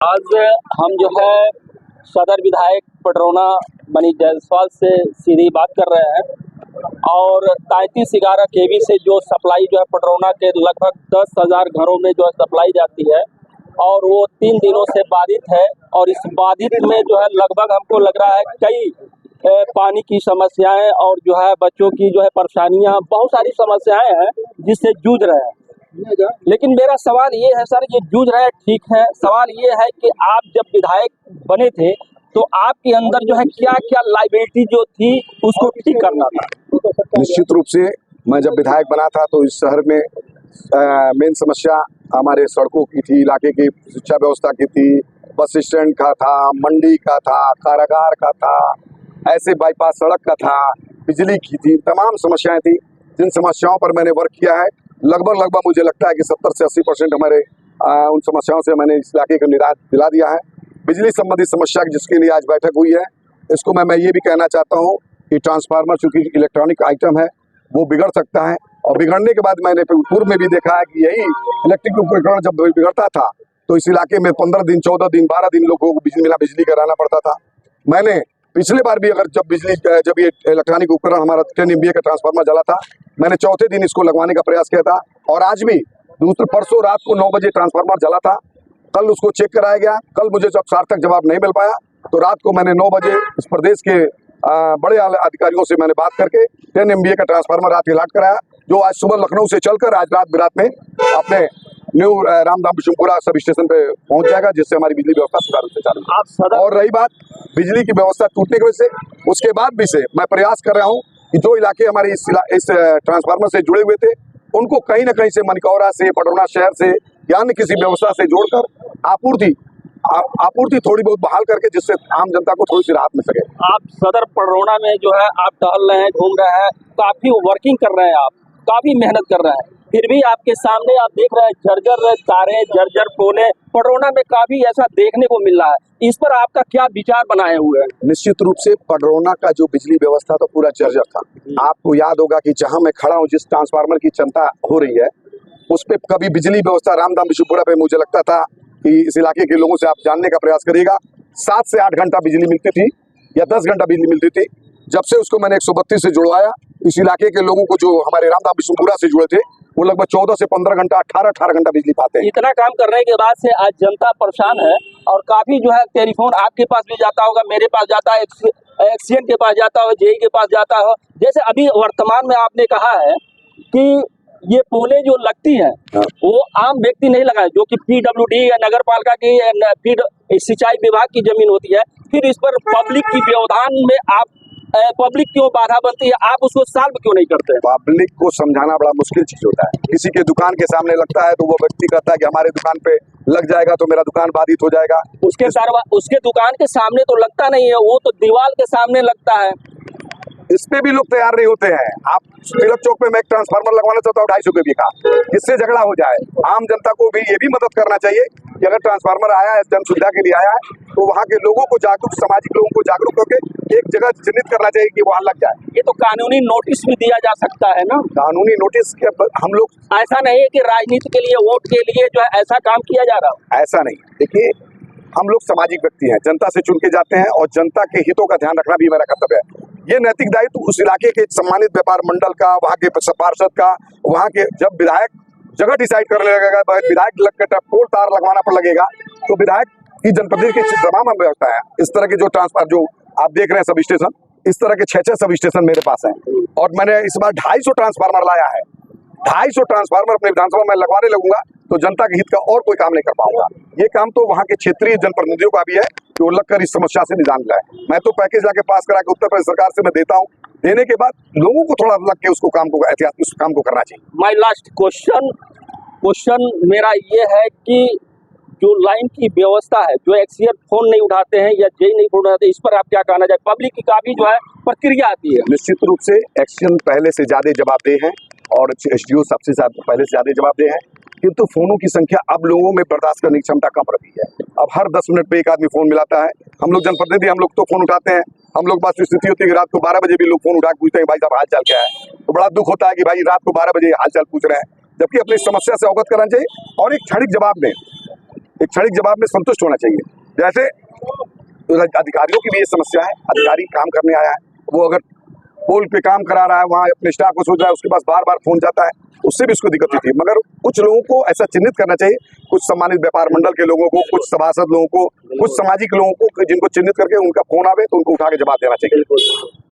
आज हम जो है सदर विधायक पडरौना मनीष जायसवाल से सीधी बात कर रहे हैं और 3311 केवी से जो सप्लाई जो है पडरौना के लगभग 10,000 घरों में जो है सप्लाई जाती है और वो 3 दिनों से बाधित है। और इस बाधित में जो है लगभग हमको लग रहा है कई पानी की समस्याएं और जो है बच्चों की जो है परेशानियां, बहुत सारी समस्याएं हैं जिससे जूझ रहे हैं। लेकिन मेरा सवाल ये है सर, ये जूझ रहे हैं ठीक है, सवाल ये है कि आप जब विधायक बने थे तो आपके अंदर जो है क्या क्या लाइबिलिटी जो थी उसको ठीक करना था। निश्चित रूप से मैं जब विधायक बना था तो इस शहर में मेन समस्या हमारे सड़कों की थी, इलाके की शिक्षा व्यवस्था की थी, बस स्टैंड का था, मंडी का था, कारागार का था, ऐसे बाईपास सड़क का था, बिजली की थी, तमाम समस्याएं थी जिन समस्याओं पर मैंने वर्क किया है। लगभग मुझे लगता है कि 70 से 80% हमारे उन समस्याओं से मैंने इस इलाके को निराश दिला दिया है। बिजली संबंधित समस्या जिसके लिए आज बैठक हुई है, इसको मैं ये भी कहना चाहता हूँ कि ट्रांसफार्मर चूंकि इलेक्ट्रॉनिक आइटम है वो बिगड़ सकता है, और बिगड़ने के बाद मैंने पूर्व में भी देखा है कि यही इलेक्ट्रिक उपकरण जब बिगड़ता था तो इस इलाके में 15 दिन, 14 दिन, 12 दिन लोगों को बिजली कराना पड़ता था। मैंने पिछले बार भी जब ये इलेक्ट्रॉनिक उपकरण हमारा 10 MVA का ट्रांसफार्मर जला था, मैंने चौथे दिन इसको लगवाने का प्रयास किया था, और आज भी परसों रात को 9 बजे ट्रांसफार्मर जला था। कल उसको चेक कराया गया, कल मुझे जब सार्थक जवाब नहीं मिल पाया तो रात को मैंने 9 बजे इस प्रदेश के बड़े अधिकारियों से मैंने बात करके 10 MVA का ट्रांसफार्मर रात अलॉट कराया, जो आज सुबह लखनऊ से चलकर आज रात में अपने new Ramdham Bishunpura sub station पे पहुंच जाएगा, जिससे हमारी बिजली व्यवस्था सुचारू रूप से चालू है। और रही बात बिजली की व्यवस्था टूटने की वजह से, उसके बाद भी से मैं प्रयास कर रहा हूं कि जो इलाके हमारे इस ट्रांसफार्मर से जुड़े हुए थे उनको कहीं ना कहीं से मनकौरा से, पडरौना शहर से या अन्य किसी व्यवस्था से जोड़कर आपूर्ति थोड़ी बहुत बहाल करके, जिससे आम जनता को थोड़ी सी राहत मिल सके। आप सदर पडरौना में जो है आप टहल रहे हैं, घूम रहे हैं, काफी वर्किंग कर रहे हैं, आप काफी मेहनत कर रहे हैं, फिर भी आपके सामने आप देख रहे हैं जर्जर तारे, जर्जर पोले पडरौना में काफी ऐसा देखने को मिल रहा है। इस पर आपका क्या विचार बनाए हुए हैं? निश्चित रूप से पडरौना का जो बिजली व्यवस्था तो पूरा जर्जर था। आपको याद होगा कि जहां मैं खड़ा हूं, जिस ट्रांसफार्मर की चिंता हो रही है उस पे कभी बिजली व्यवस्था रामधाम बिशुनपुरा पे मुझे लगता था कि इस इलाके के लोगों से आप जानने का प्रयास करिएगा, 7 से 8 घंटा बिजली मिलती थी या 10 घंटा बिजली मिलती थी। जब से उसको मैंने 132 से जुड़वाया, इस इलाके के लोगों को जो हमारे रामधाम बिशुनपुरा से जुड़े थे वो लगभग 14 से 15 घंटा, 18 घंटा बिजली पाते हैं। इतना काम करने के बाद से आज जनता परेशान है और काफी जो है टेलीफोन आपके पास भी जाता होगा, मेरे पास जाता है, एक्सीएन के पास जाता हो, जेई के पास जाता हो। जैसे अभी वर्तमान में आपने कहा है कि ये पोले जो लगती है वो आम व्यक्ति नहीं लगाए, जो कि PWD या नगर पालिका की सिंचाई विभाग की जमीन होती है, फिर इस पर पब्लिक की व्यवधान में आप पब्लिक क्यों बाधा बनती है, आप उसको सॉल्व क्यों नहीं करते? पब्लिक को समझाना बड़ा मुश्किल चीज होता है। किसी के दुकान के सामने लगता है तो वो व्यक्ति कहता है कि हमारे दुकान पे लग जाएगा तो मेरा दुकान बाधित हो जाएगा। उसके दुकान के सामने तो लगता नहीं है, वो तो दीवार के सामने लगता है। इस पे भी लोग तैयार नहीं होते हैं। आप तिलक चौक पे मैं एक ट्रांसफार्मर लगवाना चाहता हूँ 250 रुपये का, इससे झगड़ा हो जाए। आम जनता को भी ये भी मदद करना चाहिए कि अगर ट्रांसफार्मर आया है, जन सुविधा के लिए आया है, तो वहाँ के लोगों को जागरूक, सामाजिक लोगों को जागरूक करके एक जगह चिन्हित करना चाहिए कि वहाँ लग जाए। ये तो कानूनी नोटिस भी दिया जा सकता है ना? कानूनी नोटिस के हम लोग, ऐसा नहीं है कि राजनीति के लिए, वोट के लिए जो है ऐसा काम किया जा रहा है, ऐसा नहीं। देखिए, हम लोग सामाजिक व्यक्ति हैं, जनता से चुन के जाते हैं और जनता के हितों का ध्यान रखना भी मेरा कर्तव्य है। ये नैतिक दायित्व उस इलाके के सम्मानित व्यापार मंडल का, वहाँ के पार्षद का, वहाँ के जब विधायक जगह डिसाइड करने लगेगा, विधायक लग के पोल तार लगवाना पर लगेगा, तो विधायक की जनप्रतिनिधि की तमाम व्यवस्था है। इस तरह के जो ट्रांसफार्मर जो आप देख रहे हैं सब स्टेशन, इस तरह के 6 सब स्टेशन मेरे पास हैं, और मैंने इस बार 250 ट्रांसफार्मर लाया है। 250 ट्रांसफार्मर अपने विधानसभा में लगवाने लगूंगा तो जनता के हित का और कोई काम नहीं कर पाऊंगा। ये काम तो वहाँ के क्षेत्रीय जनप्रतिनिधियों का भी है कि वो लगकर इस समस्या से निजात दिलाए। मैं तो पैकेज लाके पास करा के उत्तर प्रदेश सरकार से मैं देता हूँ, देने के बाद लोगों को थोड़ा लग के उसको काम को एहतियात उस काम को करना चाहिए। माय लास्ट क्वेश्चन मेरा ये है कि जो लाइन की व्यवस्था है, जो एक्सीएन फोन नहीं उठाते हैं या जेई नहीं फोन उठाते, इस पर आप क्या कहना चाहिए? पब्लिक की काफी जो है प्रतिक्रिया आती है। निश्चित रूप से एक्सीएन पहले से ज्यादा जवाबदेह है और SDO सबसे पहले से ज्यादा जवाबदेह है, किंतु फोनों की संख्या अब लोगों में बर्दाश्त करने की क्षमता कम रही है। अब हर 10 मिनट पे एक आदमी फोन मिलाता है। हम लोग जनप्रतिनिधि, हम लोग तो फोन उठाते हैं। हम लोग पास स्थिति होती है कि रात को 12 बजे भी लोग फोन उठा के पूछते हैं भाई साहब हाल चाल क्या है, तो बड़ा दुख होता है कि भाई रात को 12 बजे हाल चाल पूछ रहे हैं, जबकि अपनी समस्या से अवगत करना चाहिए और एक क्षणिक जवाब दें। एक क्षणिक जवाब में संतुष्ट होना चाहिए। जैसे अधिकारियों की भी ये समस्या है, अधिकारी काम करने आया है, वो अगर पोल पे काम करा रहा है, वहाँ अपने स्टाफ को सोच रहा है, उसके पास बार बार फोन जाता है, उससे भी उसको दिक्कत होती है। मगर कुछ लोगों को ऐसा चिन्हित करना चाहिए, कुछ सम्मानित व्यापार मंडल के लोगों को, कुछ सभासद लोगों को, कुछ सामाजिक लोगों को, जिनको चिन्हित करके उनका फोन आवे तो उनको उठा के जवाब देना चाहिए।